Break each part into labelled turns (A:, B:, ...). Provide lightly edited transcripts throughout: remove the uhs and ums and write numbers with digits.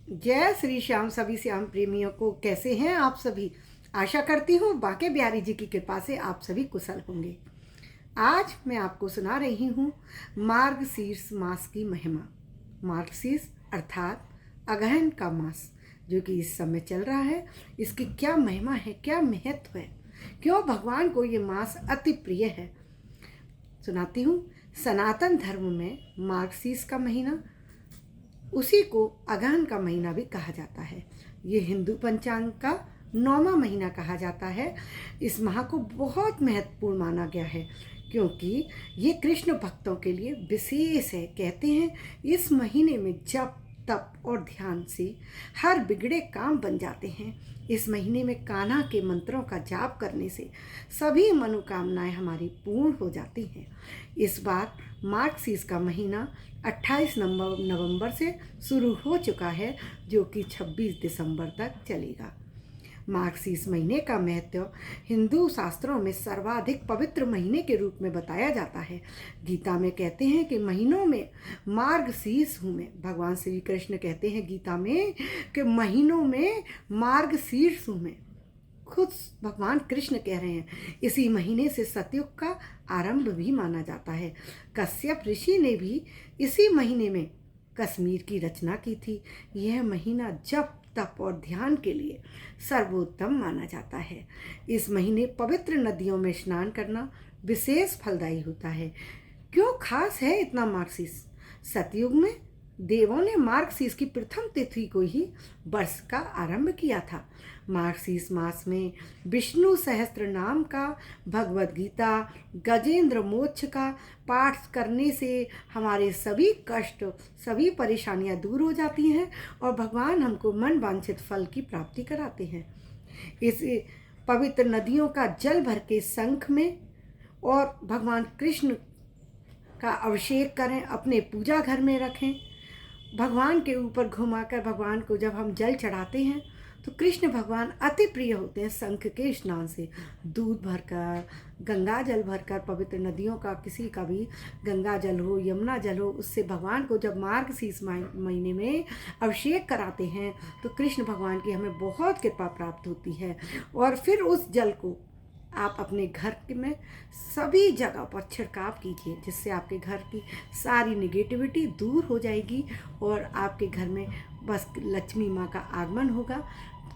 A: जय श्री श्याम सभी श्याम प्रेमियों को। कैसे हैं आप सभी? आशा करती हूँ बाके बिहारी जी की कृपा से आप सभी कुशल होंगे। आज मैं आपको सुना रही हूँ मार्गशीर्ष मास की महिमा। मार्गशीर्ष अर्थात अगहन का मास जो कि इस समय चल रहा है, इसकी क्या महिमा है, क्या महत्व है, क्यों भगवान को ये मास अति प्रिय है, सुनाती हूँ। सनातन धर्म में मार्गशीर्ष का महीना, उसी को अगहन का महीना भी कहा जाता है। ये हिंदू पंचांग का 9वां महीना कहा जाता है। इस माह को बहुत महत्वपूर्ण माना गया है क्योंकि ये कृष्ण भक्तों के लिए विशेष है। कहते हैं इस महीने में जप तप और ध्यान से हर बिगड़े काम बन जाते हैं। इस महीने में कान्हा के मंत्रों का जाप करने से सभी मनोकामनाएं हमारी पूर्ण हो जाती हैं। इस बार मार्गशीर्ष का महीना 28 नवंबर से शुरू हो चुका है, जो कि 26 दिसंबर तक चलेगा। मार्गशीर्ष महीने का महत्व हिंदू शास्त्रों में सर्वाधिक पवित्र महीने के रूप में बताया जाता है। गीता में कहते हैं कि महीनों में मार्गशीर्ष हूँ मैं। भगवान श्री कृष्ण कहते हैं गीता में कि महीनों में मार्गशीर्ष हूँ मैं। खुद भगवान कृष्ण कह रहे हैं। इसी महीने से सतयुग का आरंभ भी माना जाता है। कश्यप ऋषि ने भी इसी महीने में कश्मीर की रचना की थी। यह महीना जप तप और ध्यान के लिए सर्वोत्तम माना जाता है। इस महीने पवित्र नदियों में स्नान करना विशेष फलदायी होता है। क्यों खास है इतना मार्गशीर्ष? सतयुग में देवों ने मार्गशीर्ष की प्रथम तिथि को ही वर्ष का आरंभ किया था। मार्गशीर्ष मास में विष्णु सहस्त्र नाम का, भगवद गीता, गजेंद्र मोक्ष का पाठ करने से हमारे सभी कष्ट, सभी परेशानियां दूर हो जाती हैं और भगवान हमको मन वांछित फल की प्राप्ति कराते हैं। इस पवित्र नदियों का जल भर के शंख में और भगवान कृष्ण का अभिषेक करें, अपने पूजा घर में रखें। भगवान के ऊपर घुमाकर भगवान को जब हम जल चढ़ाते हैं तो कृष्ण भगवान अति प्रिय होते हैं। शंख के स्नान से दूध भरकर, गंगा जल भरकर, पवित्र नदियों का किसी का भी गंगा जल हो, यमुना जल हो, उससे भगवान को जब मार्गशीर्ष महीने में अभिषेक कराते हैं तो कृष्ण भगवान की हमें बहुत कृपा प्राप्त होती है। और फिर उस जल को आप अपने घर में सभी जगह पर छिड़काव कीजिए, जिससे आपके घर की सारी निगेटिविटी दूर हो जाएगी और आपके घर में बस लक्ष्मी माँ का आगमन होगा।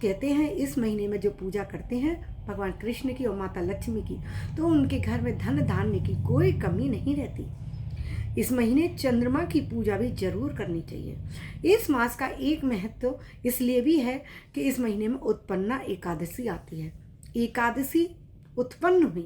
A: कहते हैं इस महीने में जो पूजा करते हैं भगवान कृष्ण की और माता लक्ष्मी की, तो उनके घर में धन धान्य की कोई कमी नहीं रहती। इस महीने चंद्रमा की पूजा भी जरूर करनी चाहिए। इस मास का एक महत्व इसलिए भी है कि इस महीने में उत्पन्ना एकादशी आती है। एकादशी उत्पन्न हुई